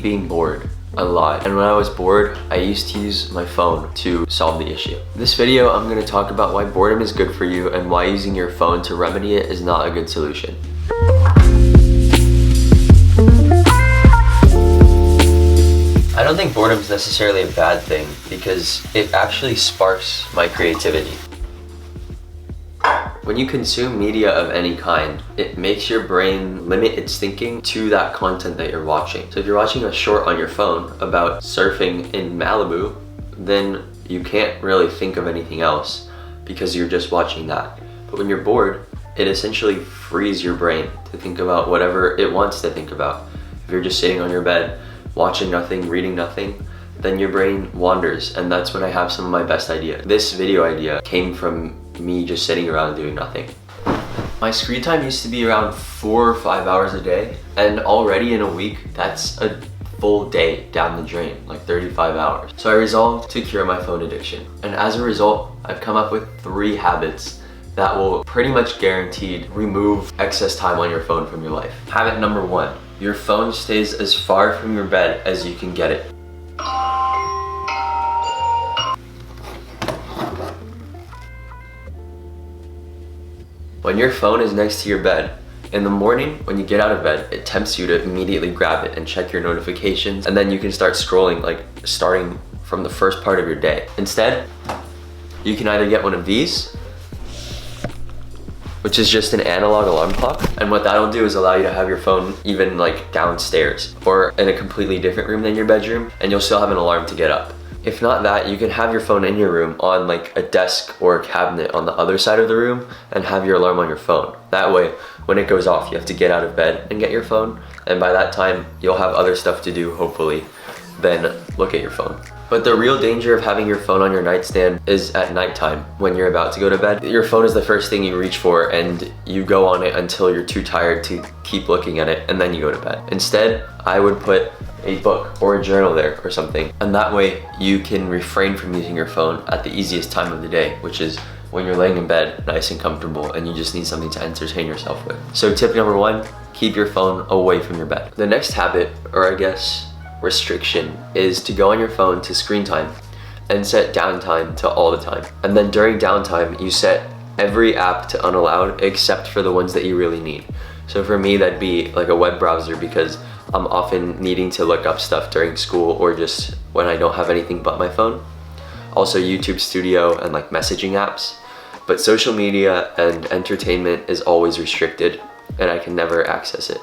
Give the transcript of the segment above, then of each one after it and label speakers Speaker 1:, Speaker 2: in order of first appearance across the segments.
Speaker 1: being bored a lot, and when I was bored, I used to use my phone to solve the issue. In this video, I'm going to talk about why boredom is good for you and why using your phone to remedy it is not a good solution. I don't think boredom is necessarily a bad thing because it actually sparks my creativity. When you consume media of any kind, it makes your brain limit its thinking to that content that you're watching. So if you're watching a short on your phone about surfing in Malibu, then you can't really think of anything else because you're just watching that. But when you're bored, it essentially frees your brain to think about whatever it wants to think about. If you're just sitting on your bed, watching nothing, reading nothing, then your brain wanders, and that's when I have some of my best ideas. This video idea came from me just sitting around doing nothing. My screen time used to be around 4 or 5 hours a day, and already in a week, that's a full day down the drain, like 35 hours. So I resolved to cure my phone addiction. And as a result, I've come up with 3 habits that will pretty much guaranteed remove excess time on your phone from your life. Habit number 1, your phone stays as far from your bed as you can get it. When your phone is next to your bed, in the morning when you get out of bed, it tempts you to immediately grab it and check your notifications, and then you can start scrolling, like starting from the first part of your day. Instead, you can either get one of these, which is just an analog alarm clock, and what that'll do is allow you to have your phone even like downstairs or in a completely different room than your bedroom, and you'll still have an alarm to get up. If not that, you can have your phone in your room on like a desk or a cabinet on the other side of the room and have your alarm on your phone. That way, when it goes off, you have to get out of bed and get your phone, and by that time, you'll have other stuff to do, hopefully, than look at your phone. But the real danger of having your phone on your nightstand is at nighttime when you're about to go to bed. Your phone is the first thing you reach for, and you go on it until you're too tired to keep looking at it, and then you go to bed. Instead, I would put a book or a journal there or something, and that way you can refrain from using your phone at the easiest time of the day, which is when you're laying in bed nice and comfortable and you just need something to entertain yourself with. So tip number 1, keep your phone away from your bed. The next habit, or I guess restriction, is to go on your phone to screen time and set downtime to all the time. And then during downtime, you set every app to unallowed except for the ones that you really need. So for me, that'd be like a web browser because I'm often needing to look up stuff during school or just when I don't have anything but my phone. Also YouTube Studio and like messaging apps. But social media and entertainment is always restricted and I can never access it.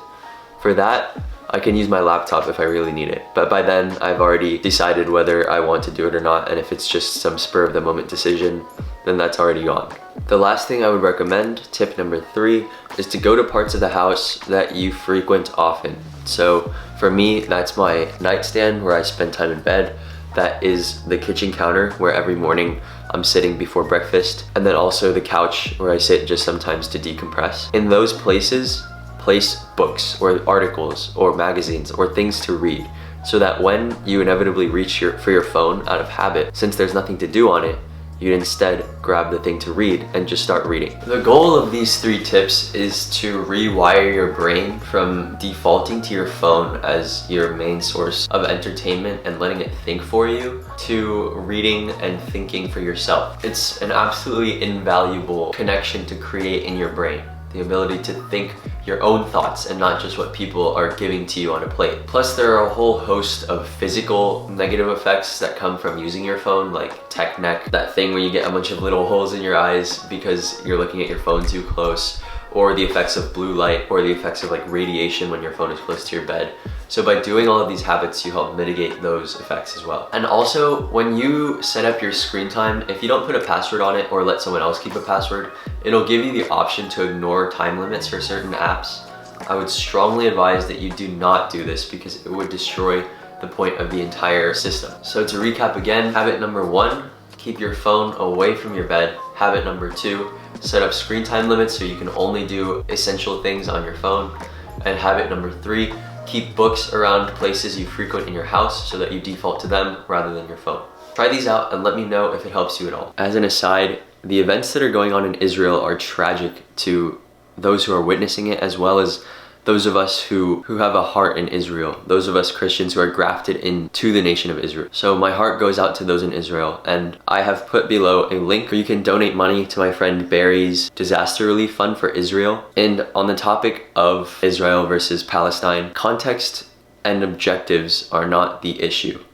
Speaker 1: For that, I can use my laptop if I really need it. But by then, I've already decided whether I want to do it or not, and if it's just some spur of the moment decision, then that's already gone. The last thing I would recommend, tip number 3, is to go to parts of the house that you frequent often. So for me, that's my nightstand where I spend time in bed. That is the kitchen counter where every morning I'm sitting before breakfast. And then also the couch where I sit just sometimes to decompress. In those places, place books or articles or magazines or things to read so that when you inevitably reach for your phone out of habit, since there's nothing to do on it, you'd instead grab the thing to read and just start reading. The goal of these 3 tips is to rewire your brain from defaulting to your phone as your main source of entertainment and letting it think for you to reading and thinking for yourself. It's an absolutely invaluable connection to create in your brain. The ability to think your own thoughts and not just what people are giving to you on a plate. Plus, there are a whole host of physical negative effects that come from using your phone, like tech neck, that thing where you get a bunch of little holes in your eyes because you're looking at your phone too close, or the effects of blue light, or the effects of like radiation when your phone is close to your bed. So by doing all of these habits, you help mitigate those effects as well. And also, when you set up your screen time, if you don't put a password on it or let someone else keep a password, it'll give you the option to ignore time limits for certain apps. I would strongly advise that you do not do this because it would destroy the point of the entire system. So to recap again, habit number 1, keep your phone away from your bed. Habit number 2, set up screen time limits so you can only do essential things on your phone. And habit number 3, keep books around places you frequent in your house so that you default to them rather than your phone. Try these out and let me know if it helps you at all. As an aside, the events that are going on in Israel are tragic to those who are witnessing it, as well as those of us who have a heart in Israel, those of us Christians who are grafted into the nation of Israel. So my heart goes out to those in Israel, and I have put below a link where you can donate money to my friend Barry's disaster relief fund for Israel. And on the topic of Israel versus Palestine, context and objectives are not the issue.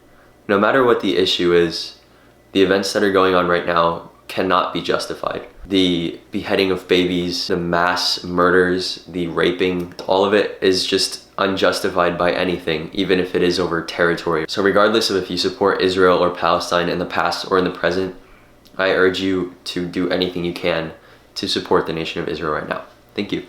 Speaker 1: No matter what the issue is, the events that are going on right now cannot be justified. The beheading of babies, the mass murders, the raping, all of it is just unjustified by anything, even if it is over territory. So regardless of if you support Israel or Palestine in the past or in the present, I urge you to do anything you can to support the nation of Israel right now. Thank you.